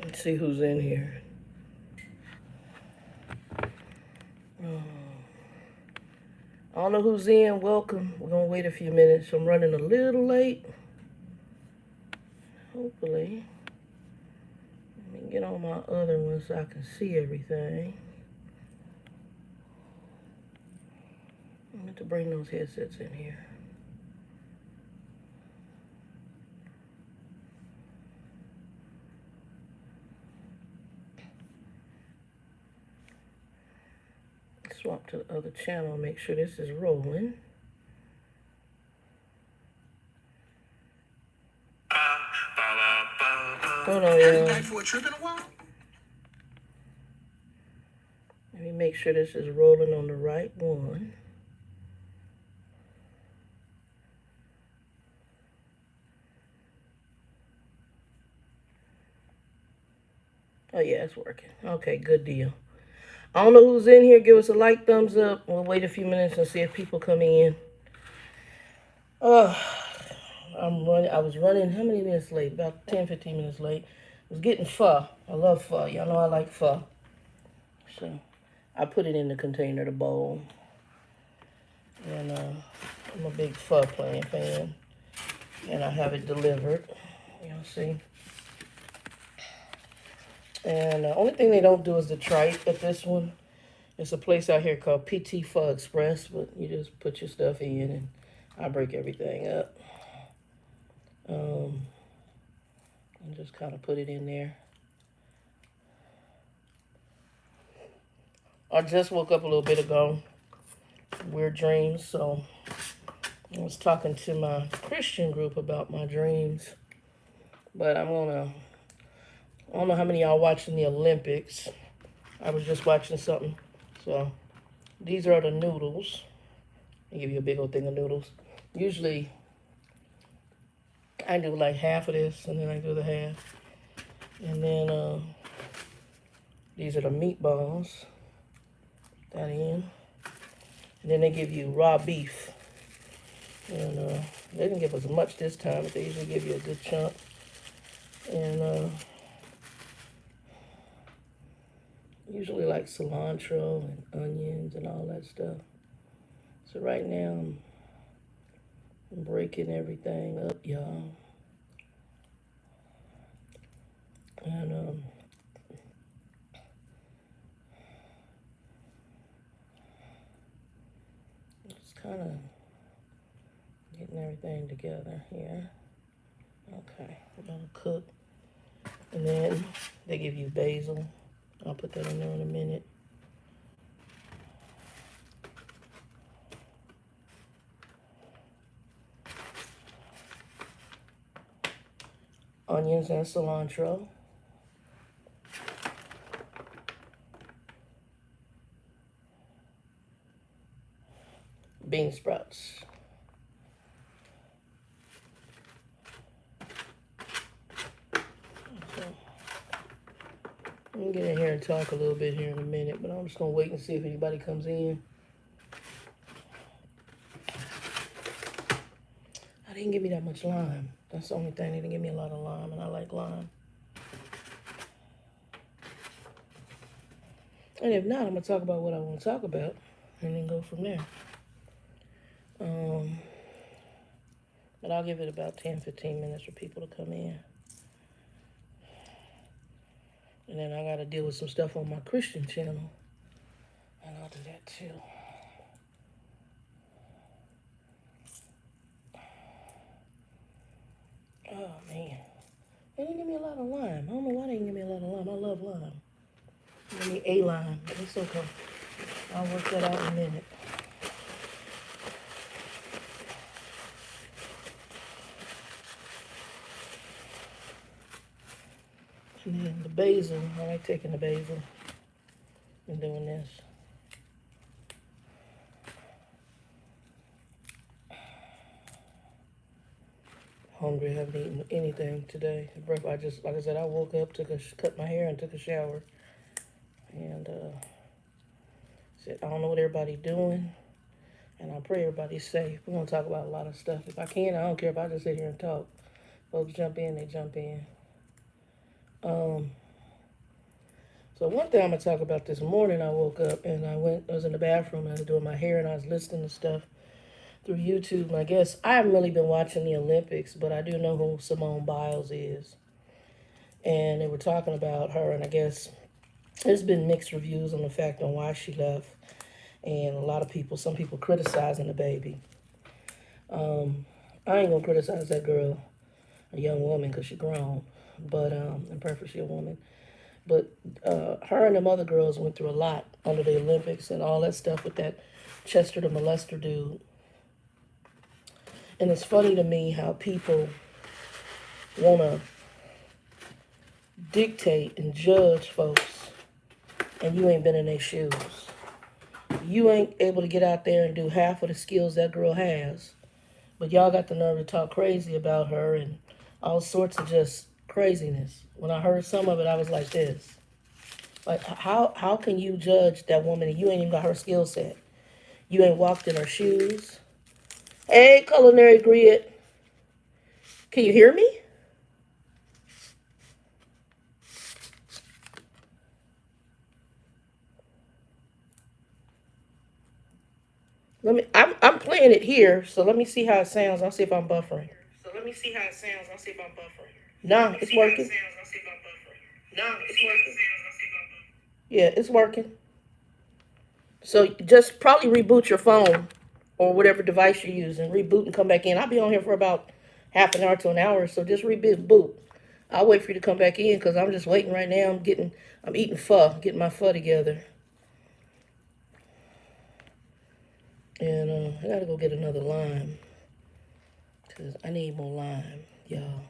Let's see who's in here. I don't know who's in. Welcome. We're going to wait a few minutes. I'm running a little late. Hopefully. Let me get on my other one so I can see everything. I need to bring those headsets in here. Swap to the other channel and make sure this is rolling. Hold on, y'all. Let me make sure this is rolling on the right one. Oh yeah, it's working. Okay, good deal. I don't know who's in here. Give us a like, thumbs up. We'll wait a few minutes and see if people come in. I was running how many minutes late? About 10, 15 minutes late. I was getting pho. I love pho. Y'all know I like pho. So I put it in the container, the bowl. And I'm a big pho fan. And I have it delivered. Y'all see. And the only thing they don't do is the tripe at this one. It's a place out here called PT Pho Express, but you just put your stuff in and I break everything up. And just kind of put it in there. I just woke up a little bit ago. Weird dreams, so I was talking to my Christian group about my dreams. But I don't know how many of y'all watching the Olympics. I was just watching something. So these are the noodles. I'll give you a big old thing of noodles. Usually I do like half of this and then I do the half. And then these are the meatballs. That in. And then they give you raw beef. And they didn't give us much this time, but they usually give you a good chunk. And usually like cilantro and onions and all that stuff. So right now I'm breaking everything up, y'all. And just kind of getting everything together here. Okay, we're gonna cook. And then they give you basil. I'll put that in there in a minute. Onions and cilantro. Bean sprouts. I'm gonna get in here and talk a little bit here in a minute, but I'm just gonna wait and see if anybody comes in. I didn't give me that much lime. That's the only thing. They didn't give me a lot of lime, and I like lime. And if not, I'm gonna talk about what I want to talk about, and then go from there. But I'll give it about 10, 15 minutes for people to come in. And then I gotta deal with some stuff on my Christian channel. And I'll do that too. Oh man. They didn't give me a lot of lime. I don't know why they didn't give me a lot of lime. I love lime. Give me a lime. It's okay. I'll work that out in a minute. And then the basil. I like taking the basil and doing this. Hungry, haven't eaten anything today. I just, like I said, I woke up, cut my hair and took a shower. And said, I don't know what everybody's doing. And I pray everybody's safe. We're going to talk about a lot of stuff. If I can, I don't care if I just sit here and talk. Folks jump in, they jump in. So one thing I'm gonna talk about this morning, I woke up and I was in the bathroom and I was doing my hair and I was listening to stuff through YouTube. And I guess I haven't really been watching the Olympics, but I do know who Simone Biles is. And they were talking about her, and I guess there's been mixed reviews on the fact on why she left. And a lot of people, some people criticizing the baby. I ain't gonna criticize that girl, a young woman, because she grown, but and perfectly a woman. But her and them other girls went through a lot under the Olympics and all that stuff with that Chester the molester dude. And it's funny to me how people want to dictate and judge folks, and you ain't been in their shoes. You ain't able to get out there and do half of the skills that girl has. But y'all got the nerve to talk crazy about her and all sorts of just craziness. When I heard some of it, I was like this. Like, how can you judge that woman and you ain't even got her skill set? You ain't walked in her shoes. Hey, Culinary Grid. Can you hear me? I'm playing it here, so let me see how it sounds. I'll see if I'm buffering. No, it's working. Yeah, it's working. So just probably reboot your phone or whatever device you're using. Reboot and come back in. I'll be on here for about half an hour to an hour, so just reboot. I'll wait for you to come back in because I'm just waiting right now. I'm eating pho, getting my pho together. And I gotta go get another lime because I need more lime, y'all.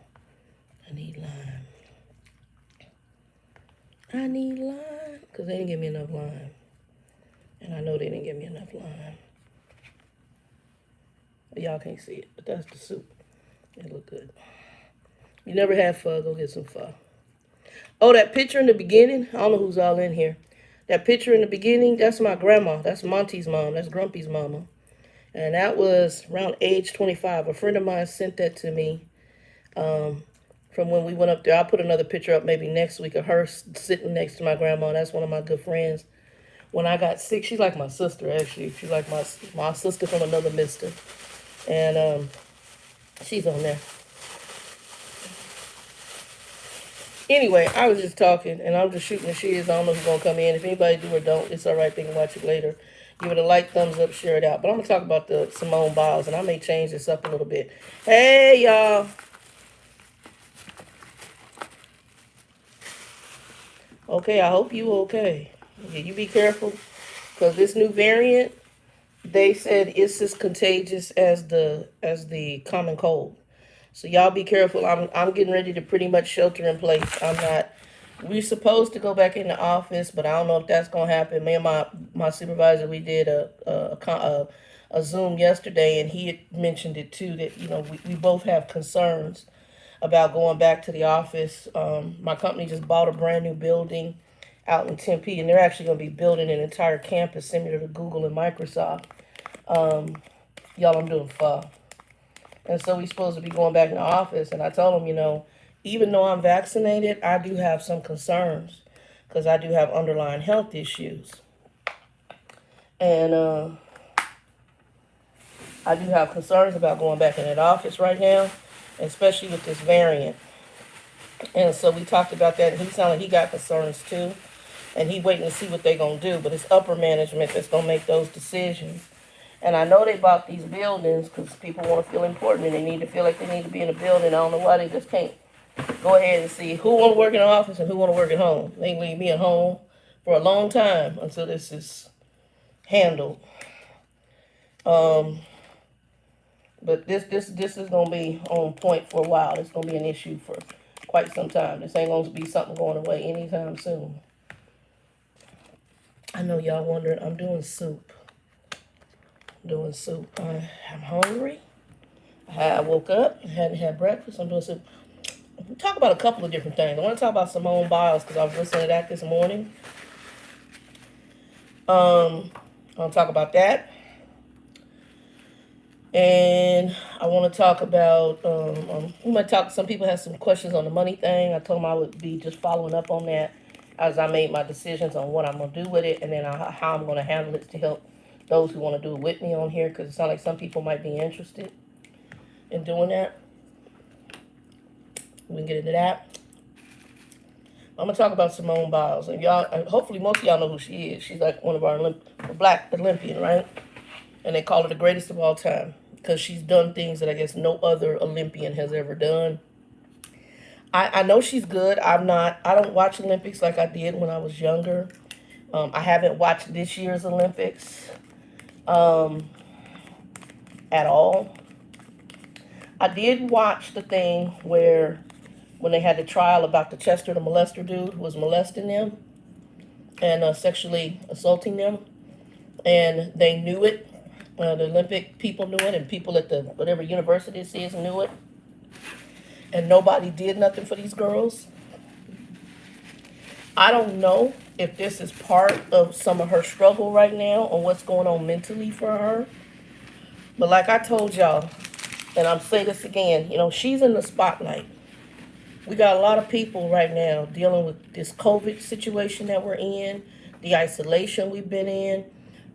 I need lime. Because they didn't give me enough lime. And I know they didn't give me enough lime. Y'all can't see it, but that's the soup. It look good. You never had pho, go get some pho. Oh, that picture in the beginning, I don't know who's all in here. That picture in the beginning, that's my grandma. That's Monty's mom. That's Grumpy's mama. And that was around age 25. A friend of mine sent that to me from when we went up there. I'll put another picture up maybe next week of her sitting next to my grandma. That's one of my good friends. When I got sick, she's like my sister, actually. She's like my sister from another mister. And she's on there. Anyway, I was just talking, and I'm just shooting the Shiz. I don't know who's going to come in. If anybody do or don't, it's all right. They can watch it later. Give it a like, thumbs up, share it out. But I'm going to talk about the Simone Biles, and I may change this up a little bit. Hey, y'all. Okay, I hope you okay. Yeah, you be careful, because this new variant, they said it's as contagious as the common cold. So y'all be careful. I'm getting ready to pretty much shelter in place. We're supposed to go back in the office, but I don't know if that's gonna happen. Me and my supervisor, we did a Zoom yesterday, and he had mentioned it too, that we both have concerns about going back to the office. My company just bought a brand new building out in Tempe, and they're actually going to be building an entire campus similar to Google and Microsoft. Y'all, I'm doing pho. And so we're supposed to be going back in the office. And I told him, even though I'm vaccinated, I do have some concerns because I do have underlying health issues. And I do have concerns about going back in that office right now, especially with this variant. And so we talked about that, and he sounded like he got concerns too. And he waiting to see what they're going to do. But it's upper management that's going to make those decisions. And I know they bought these buildings because people want to feel important and they need to feel like they need to be in a building. I don't know why they just can't go ahead and see who want to work in the office and who want to work at home. They can leave me at home for a long time until this is handled. But this is going to be on point for a while. It's going to be an issue for quite some time. This ain't going to be something going away anytime soon. I know y'all wondering, I'm doing soup. I'm hungry. I woke up, hadn't had breakfast. I'm doing soup. We'll talk about a couple of different things. I want to talk about Simone Biles because I was listening to that this morning. I'll talk about that. And I want to talk about, some people have some questions on the money thing. I told them I would be just following up on that as I made my decisions on what I'm going to do with it, and then how I'm going to handle it to help those who want to do it with me on here, because it sounds like some people might be interested in doing that. We can get into that. I'm going to talk about Simone Biles. And y'all, hopefully most of y'all know who she is. She's like one of our black Olympian, right? And they call her the greatest of all time because she's done things that I guess no other Olympian has ever done. I know she's good. I don't watch Olympics like I did when I was younger. I haven't watched this year's Olympics at all. I did watch the thing where when they had the trial about the Chester the molester dude who was molesting them and sexually assaulting them. And they knew it. The Olympic people knew it, and people at the whatever university it is knew it. And nobody did nothing for these girls. I don't know if this is part of some of her struggle right now or what's going on mentally for her. But like I told y'all, and I'm saying this again, she's in the spotlight. We got a lot of people right now dealing with this COVID situation that we're in, the isolation we've been in.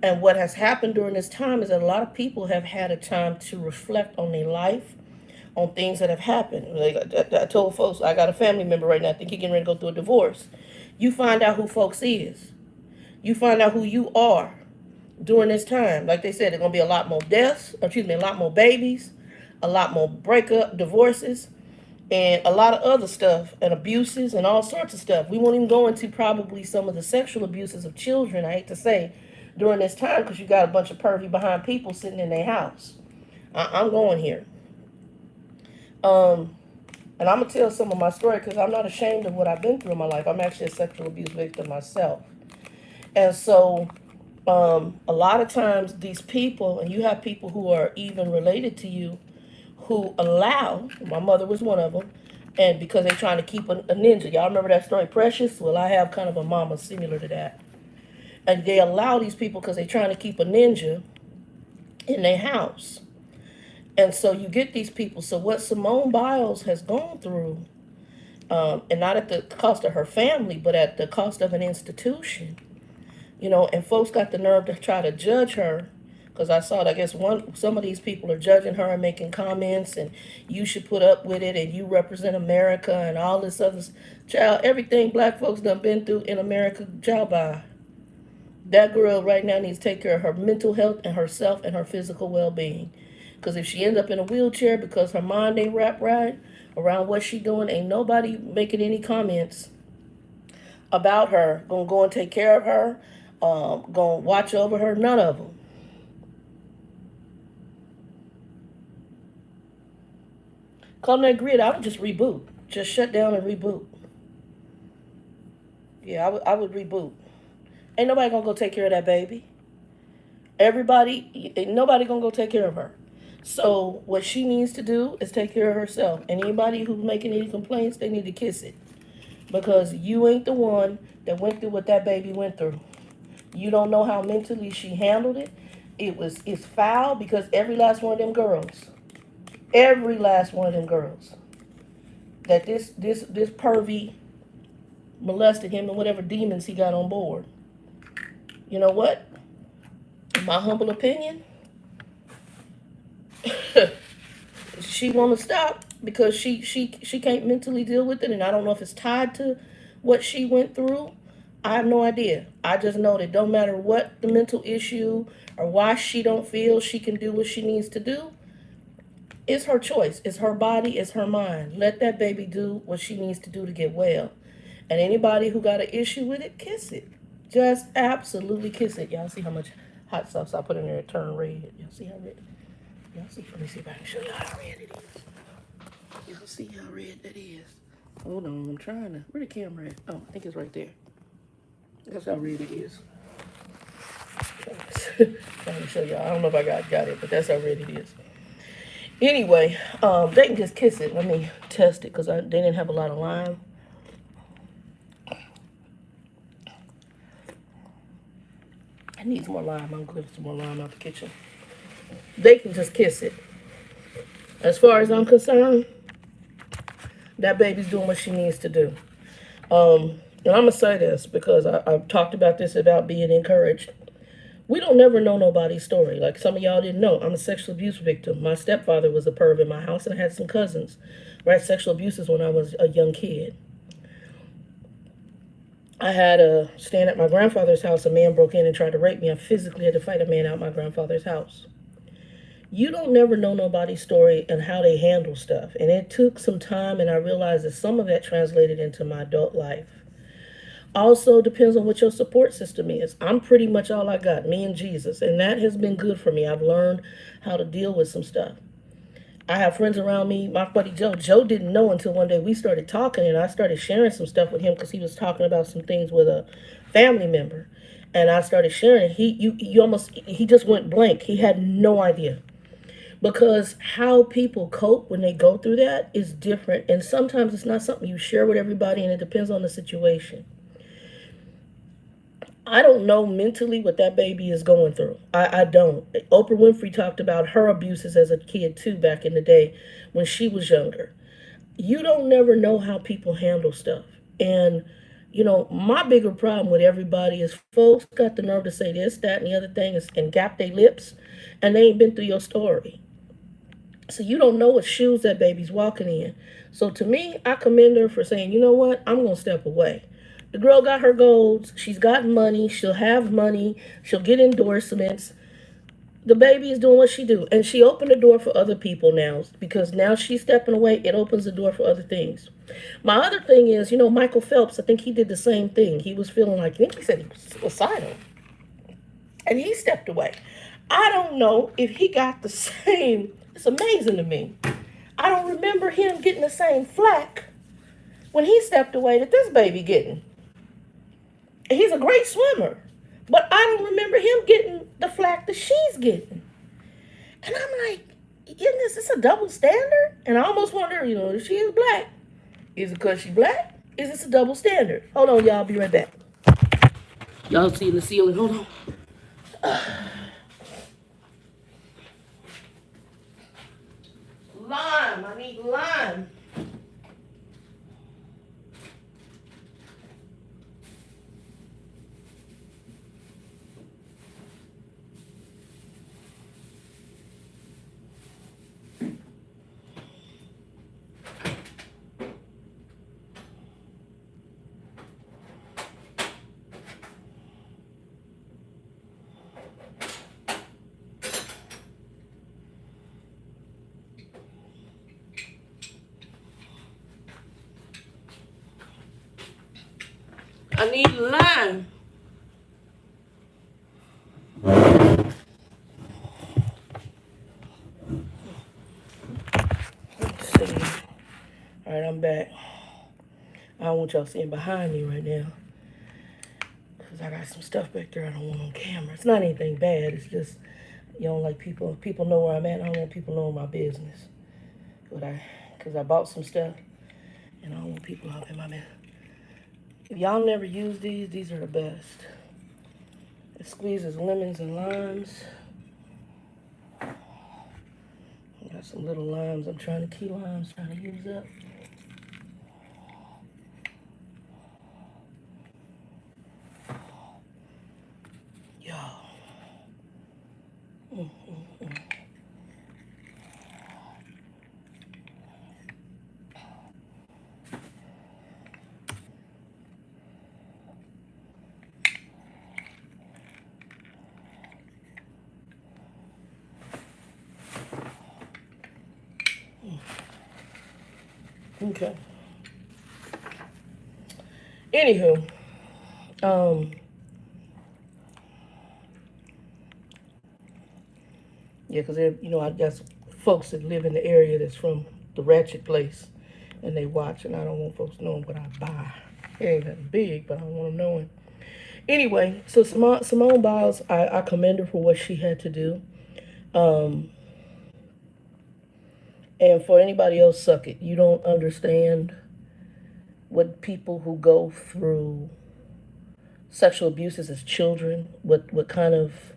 And what has happened during this time is that a lot of people have had a time to reflect on their life, on things that have happened. Like I told folks, I got a family member right now, I think he's getting ready to go through a divorce. You find out who folks is. You find out who you are during this time. Like they said, there's going to be a lot more deaths, a lot more babies, a lot more breakup, divorces, and a lot of other stuff, and abuses, and all sorts of stuff. We won't even go into probably some of the sexual abuses of children, I hate to say, during this time, because you got a bunch of pervy behind people sitting in their house. I'm going here. And I'm going to tell some of my story because I'm not ashamed of what I've been through in my life. I'm actually a sexual abuse victim myself. And so a lot of times these people, and you have people who are even related to you, who allow, my mother was one of them, and because they're trying to keep a ninja. Y'all remember that story, Precious? Well, I have kind of a mama similar to that. And they allow these people because they're trying to keep a ninja in their house. And so you get these people. So what Simone Biles has gone through, and not at the cost of her family, but at the cost of an institution, and folks got the nerve to try to judge her. Because I saw it, I guess some of these people are judging her and making comments, and you should put up with it, and you represent America, and all this other child. Everything black folks done been through in America, child by. That girl right now needs to take care of her mental health and herself and her physical well-being. Because if she ends up in a wheelchair because her mind ain't wrapped right around what she doing, ain't nobody making any comments about her. Gonna go and take care of her, gonna watch over her, none of them. Come to grid, I would just reboot. Just shut down and reboot. Yeah, I would reboot. Ain't nobody gonna go take care of that baby. Nobody gonna go take care of her. So what she needs to do is take care of herself. And anybody who's making any complaints, they need to kiss it. Because you ain't the one that went through what that baby went through. You don't know how mentally she handled it. It's foul because every last one of them girls, that this pervy molested him and whatever demons he got on board. You know what? In my humble opinion, she want to stop because she can't mentally deal with it, and I don't know if it's tied to what she went through. I have no idea. I just know that don't matter what the mental issue or why she don't feel she can do what she needs to do. It's her choice. It's her body. It's her mind. Let that baby do what she needs to do to get well. And anybody who got an issue with it, kiss it. Just absolutely kiss it. Y'all see how much hot sauce I put in there to turn red? Y'all see how red? Y'all see? Let me see if I can show y'all how red it is. Y'all see how red that is? Hold on, I'm trying to. Where the camera at? Oh, I think it's right there. That's how red it is. Trying to show y'all. I don't know if I got it, but that's how red it is. Anyway, they can just kiss it. Let me test it because they didn't have a lot of lime. I need some more lime. I'm going to get some more lime out the kitchen. They can just kiss it. As far as I'm concerned, that baby's doing what she needs to do. And I'm going to say this because I've talked about this, about being encouraged. We don't never know nobody's story. Like some of y'all didn't know, I'm a sexual abuse victim. My stepfather was a perv in my house, and I had some cousins who had sexual abuses when I was a young kid. I had a stand at my grandfather's house. A man broke in and tried to rape me. I physically had to fight a man out my grandfather's house. You don't never know nobody's story and how they handle stuff. And it took some time, and I realized that some of that translated into my adult life. Also depends on what your support system is. I'm pretty much all I got, me and Jesus, and that has been good for me. I've learned how to deal with some stuff. I have friends around me. My buddy Joe. Joe didn't know until one day we started talking, and I started sharing some stuff with him because he was talking about some things with a family member, and I started sharing. He just went blank. He had no idea, because how people cope when they go through that is different, and sometimes it's not something you share with everybody, and it depends on the situation. I don't know mentally what that baby is going through. I don't. Oprah Winfrey talked about her abuses as a kid too, back in the day when she was younger. You don't never know how people handle stuff. And, my bigger problem with everybody is folks got the nerve to say this, that, and the other thing and gap their lips, and they ain't been through your story. So you don't know what shoes that baby's walking in. So to me, I commend her for saying, you know what, I'm going to step away. The girl got her goals. She's got money. She'll have money. She'll get endorsements. The baby is doing what she do. And she opened the door for other people now, because now she's stepping away. It opens the door for other things. My other thing is, Michael Phelps, I think he did the same thing. He was feeling like, I think he said he was suicidal. And he stepped away. I don't know if he got the same. It's amazing to me. I don't remember him getting the same flack when he stepped away that this baby getting. He's a great swimmer, but I don't remember him getting the flack that she's getting. And I'm like, isn't this a double standard? And I almost wonder, if she is black, is it because she's black? Is this a double standard? Hold on, y'all. I'll be right back. Y'all see the ceiling? Hold on. Lime. I need lime. I need lime. Let's see. All right, I'm back. I don't want y'all seeing behind me right now, because I got some stuff back there I don't want on camera. It's not anything bad. It's just, like people know where I'm at. I don't want people knowing my business. Because I bought some stuff, and I don't want people out in my business. If y'all never use these are the best. It squeezes lemons and limes. I got some little limes. I'm trying to key limes, trying to use up. Y'all. Okay. Anywho, yeah, because I got folks that live in the area that's from the ratchet place, and they watch, and I don't want folks knowing what I buy. It ain't nothing big, but I don't want them knowing. Anyway, so Simone Biles, I commend her for what she had to do. And for anybody else, suck it. You don't understand what people who go through sexual abuses as children, what kind of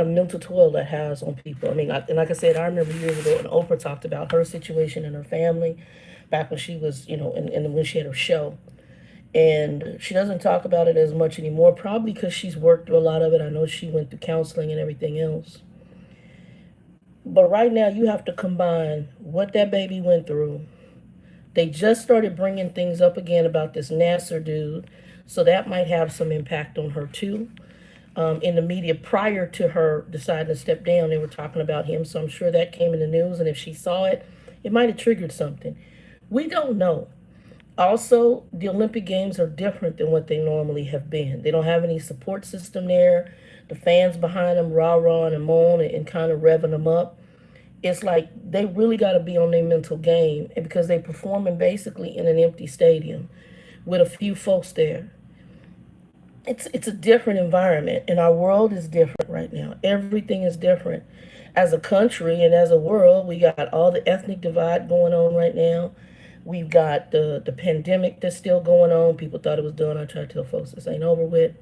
mental toil that has on people. I mean, and like I said, I remember years ago when Oprah talked about her situation and her family back when she was, and when she had her show. And she doesn't talk about it as much anymore, probably because she's worked through a lot of it. I know she went through counseling and everything else. But right now, you have to combine what that baby went through. They just started bringing things up again about this Nasser dude. So that might have some impact on her too. In the media prior to her deciding to step down, they were talking about him. So I'm sure that came in the news. And if she saw it, it might have triggered something. We don't know. Also, the Olympic Games are different than what they normally have been. They don't have any support system there. The fans behind them rah-rah and moan and kind of revving them up. It's like they really got to be on their mental game, and because they performing basically in an empty stadium with a few folks there. It's a different environment, and our world is different right now. Everything is different. As a country and as a world, we got all the ethnic divide going on right now. We've got the pandemic that's still going on. People thought it was done. I try to tell folks this ain't over with.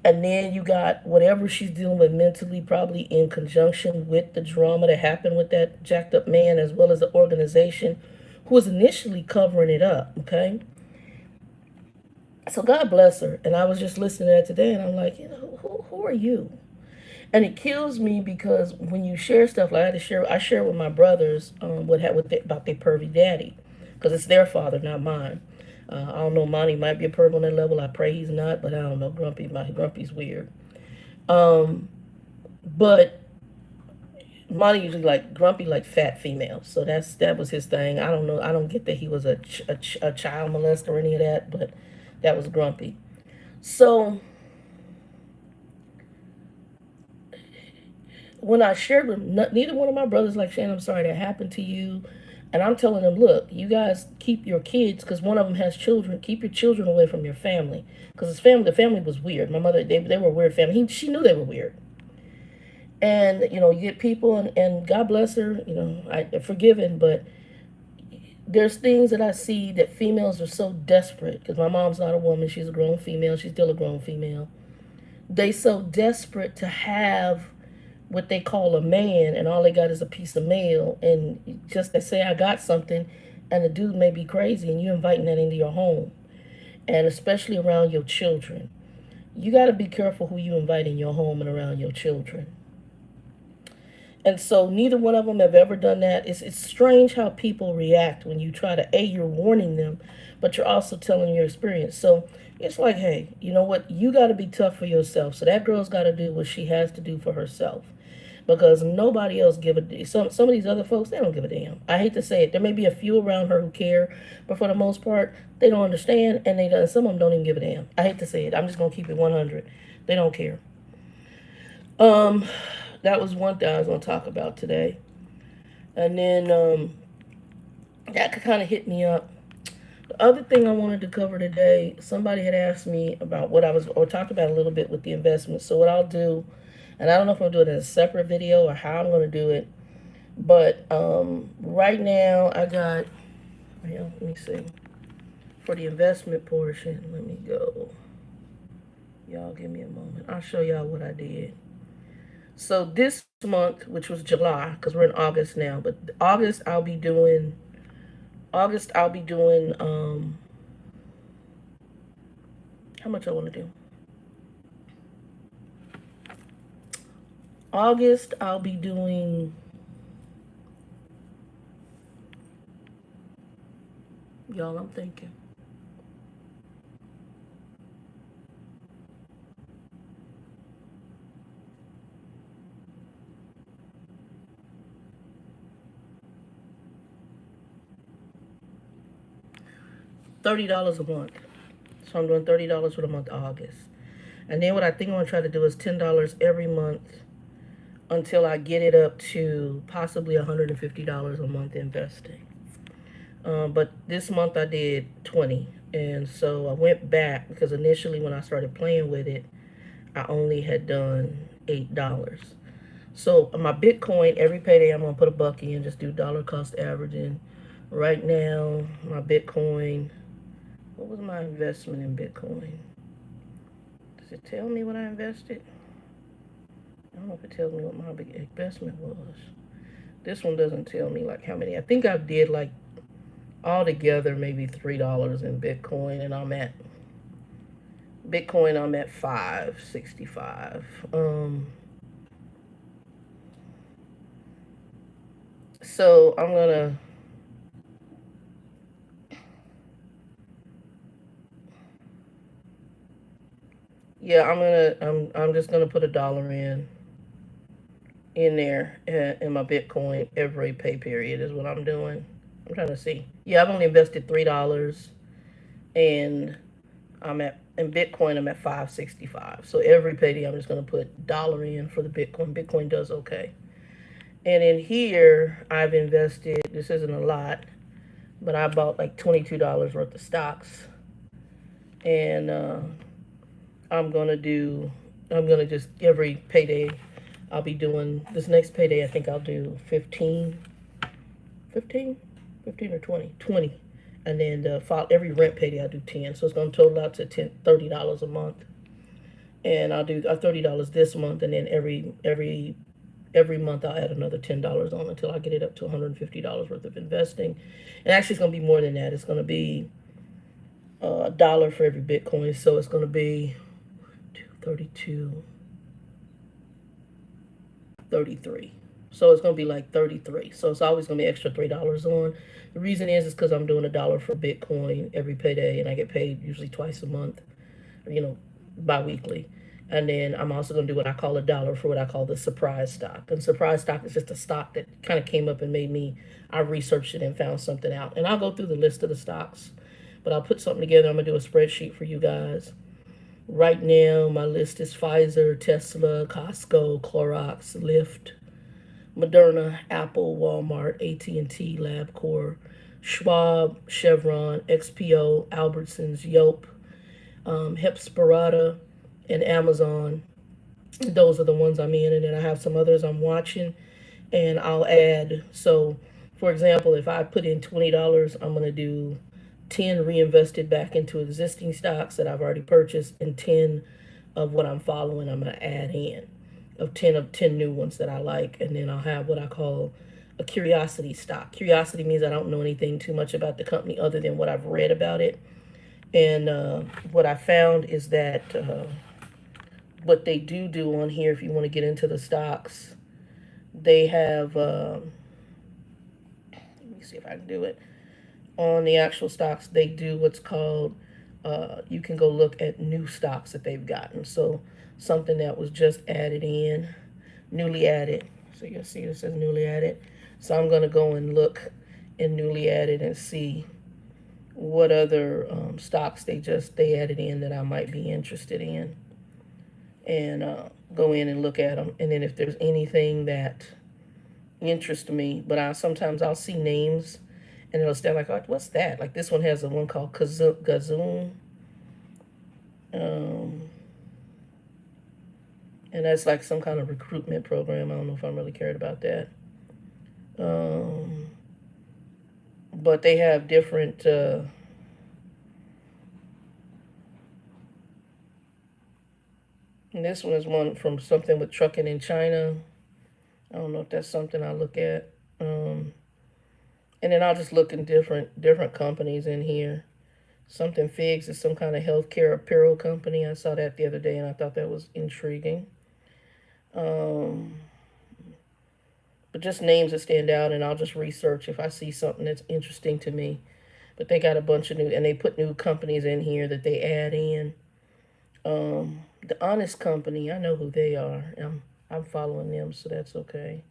And then you got whatever she's dealing with mentally, probably in conjunction with the drama that happened with that jacked up man, as well as the organization who was initially covering it up. Okay. So God bless her. And I was just listening to that today, and I'm like, who are you? And it kills me because when you share stuff like I share with my brothers about their pervy daddy, because it's their father, not mine. I don't know, Monty might be a perv on that level. I pray he's not, but I don't know. Grumpy's weird. But Monty usually like Grumpy like fat females, so that was his thing. I don't know. I don't get that he was a child molester or any of that, but that was Grumpy. So when I shared with neither one of my brothers like, Shannon, I'm sorry that happened to you. And I'm telling them, look, you guys keep your kids, because one of them has children, keep your children away from your family. Because the family was weird. My mother, they were a weird family. She knew they were weird. And, you get people, and God bless her, I forgiven, but there's things that I see that females are so desperate, because my mom's not a woman, she's a grown female, she's still a grown female. They so desperate to have what they call a man, and all they got is a piece of mail, and just to say I got something, and the dude may be crazy, and you're inviting that into your home, and especially around your children. You got to be careful who you invite in your home and around your children. And so neither one of them have ever done that. It's strange how people react when you try to, you're warning them, but you're also telling your experience. So it's like, hey, you know what? You got to be tough for yourself. So that girl's got to do what she has to do for herself, because nobody else give a damn. Some of these other folks, they don't give a damn. I hate to say it. There may be a few around her who care, but for the most part, they don't understand, and some of them don't even give a damn. I hate to say it. I'm just gonna keep it 100. They don't care. Um, that was one thing I was gonna talk about today, and then that could kind of hit me up. The other thing I wanted to cover today, somebody had asked me about what I was, or talked about a little bit with the investment. So what I'll do, and I don't know if I'm doing it in a separate video or how I'm going to do it, but right now I got, let me see, for the investment portion, let me go. Y'all give me a moment. I'll show y'all what I did. So this month, which was July, because we're in August now, but August I'll be doing how much I want to do. August I'll be doing, y'all, I'm thinking, $30 a month. So I'm doing $30 for the month of August. And then what I think I'm going to try to do is $10 every month until I get it up to possibly $150 a month investing. But this month I did 20. And so I went back, because initially when I started playing with it, I only had done $8. So my Bitcoin, every payday I'm going to put a buck in, just do dollar cost averaging. Right now, my Bitcoin, what was my investment in Bitcoin? Does it tell me what I invested? I don't know if it tells me what my investment was. This one doesn't tell me like how many. I think I did like altogether maybe $3 in Bitcoin, and I'm at 565. So I'm just gonna put $1 in there in my Bitcoin every pay period is what I'm doing. I'm trying to see. Yeah, I've only invested $3, and I'm at in Bitcoin. I'm at 565. So every payday, I'm just gonna put $1 in for the Bitcoin. Bitcoin does okay. And in here, I've invested. This isn't a lot, but I bought like $22 worth of stocks, and I'm gonna do. I'm gonna just every payday. I'll be doing this next payday. I think I'll do 15, 15 or 20, and then every rent payday I'll do 10. So it's gonna total out to $30 a month, and I'll do $30 this month, and then every month I'll add another $10 on until I get it up to $150 worth of investing. And actually, it's gonna be more than that. It's gonna be $1 for every Bitcoin. So it's gonna be 32, 33. So it's gonna be like 33. So it's always gonna be extra $3 on. The reason is because I'm doing $1 for Bitcoin every payday, and I get paid usually twice a month, bi-weekly. And then I'm also going to do what I call $1 for what I call the surprise stock. And surprise stock is just a stock that kind of came up and I researched it and found something out. And I'll go through the list of the stocks, but I'll put something together. I'm going to do a spreadsheet for you guys. Right now, my list is Pfizer, Tesla, Costco, Clorox, Lyft, Moderna, Apple, Walmart, AT&T, LabCorp, Schwab, Chevron, XPO, Albertsons, Yelp, Hepsperata, and Amazon. Those are the ones I'm in, and then I have some others I'm watching, and I'll add. So, for example, if I put in $20, I'm going to do 10 reinvested back into existing stocks that I've already purchased, and 10 of what I'm following I'm going to add in, of 10 new ones that I like, and then I'll have what I call a curiosity stock. Curiosity means I don't know anything too much about the company other than what I've read about it. And what I found is that what they do on here, if you want to get into the stocks, they have, let me see if I can do it. On the actual stocks, they do what's called, you can go look at new stocks that they've gotten. So something that was just added in, newly added. So you'll see it says newly added. So I'm going to go and look in newly added and see what other stocks they added in that I might be interested in, and go in and look at them. And then if there's anything that interests me, but sometimes I'll see names and it'll stand like, oh, what's that? Like this one has a one called Gazoon. And that's like some kind of recruitment program. I don't know if I'm really cared about that. But they have different, and this one is one from something with trucking in China. I don't know if that's something I look at. And then I'll just look in different companies in here. Something Figs is some kind of healthcare apparel company. I saw that the other day and I thought that was intriguing. But just names that stand out, and I'll just research if I see something that's interesting to me. But they got a bunch of new, and they put new companies in here that they add in. The Honest Company, I know who they are. I'm following them, so that's okay.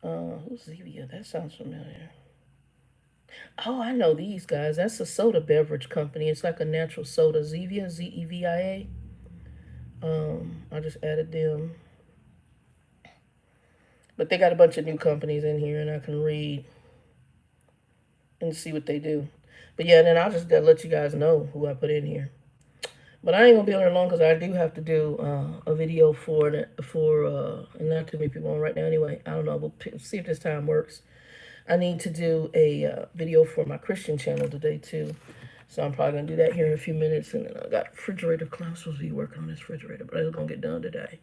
Who's Zevia? That sounds familiar. Oh, I know these guys. That's a soda beverage company. It's like a natural soda. Zevia, Zevia. I just added them. But they got a bunch of new companies in here, and I can read and see what they do. But yeah, then I'll just let you guys know who I put in here. But I ain't gonna be on there long because I do have to do a video and not too many people on right now anyway. I don't know. We'll see if this time works. I need to do a video for my Christian channel today too. So I'm probably gonna do that here in a few minutes. And then I got refrigerator clean. I'm supposed to be working on this refrigerator, but it's gonna get done today.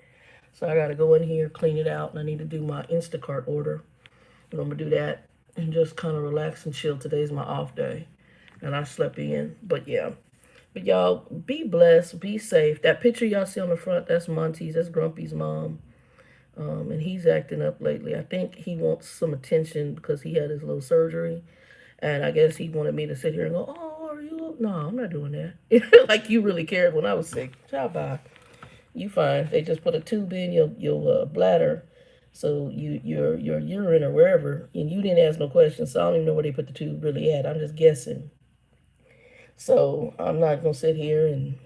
So I gotta go in here, clean it out, and I need to do my Instacart order. And I'm gonna do that and just kind of relax and chill. Today's my off day, and I slept in. But yeah. But y'all, be blessed, be safe. That picture y'all see on the front, that's Monty's, that's Grumpy's mom. And he's acting up lately. I think he wants some attention because he had his little surgery. And I guess he wanted me to sit here and go, oh, are you? No, I'm not doing that. Like you really cared when I was sick. Ciao, bye. You fine. They just put a tube in your bladder, so your urine or wherever, and you didn't ask no questions. So I don't even know where they put the tube really at. I'm just guessing. So I'm not gonna sit here and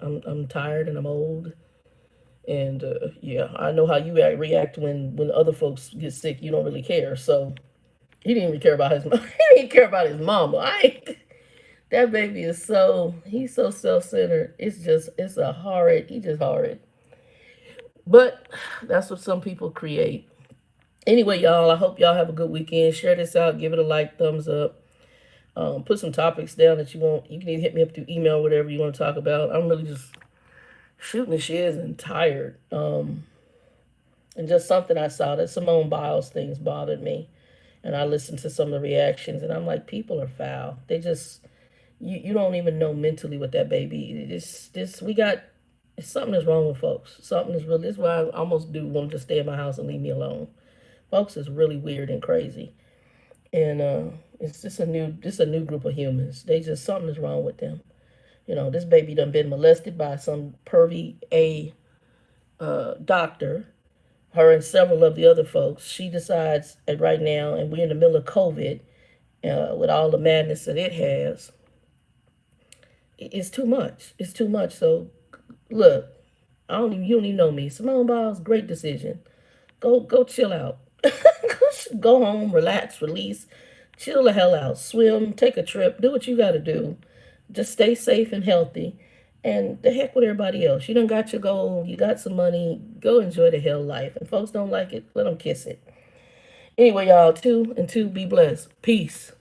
I'm tired and I'm old. And yeah, I know how you react when other folks get sick. You don't really care. So he didn't even care about his. He didn't care about his mama. That baby is he's so self-centered. It's a horrid. He just horrid. But that's what some people create. Anyway, y'all, I hope y'all have a good weekend. Share this out. Give it a like, thumbs up. Put some topics down that you want. You can either hit me up through email, whatever you want to talk about. I'm really just shooting the shiz and tired. And just something I saw, that Simone Biles things bothered me. And I listened to some of the reactions, and I'm like, people are foul. They just, you don't even know mentally what that baby, something is wrong with folks. Something is really, this is why I almost do want to stay in my house and leave me alone. Folks is really weird and crazy. And it's just a new group of humans. Something is wrong with them. You know, this baby done been molested by some pervy doctor, her and several of the other folks. She decides right now, and we're in the middle of COVID, with all the madness that it has, it's too much. It's too much. So, look, you don't even know me. Simone Biles, great decision. Go chill out. Go home, relax, release, chill the hell out, swim, take a trip, do what you got to do. Just stay safe and healthy. And the heck with everybody else. You done got your goal. You got some money. Go enjoy the hell life. And folks don't like it, let them kiss it. Anyway, y'all, two, be blessed. Peace.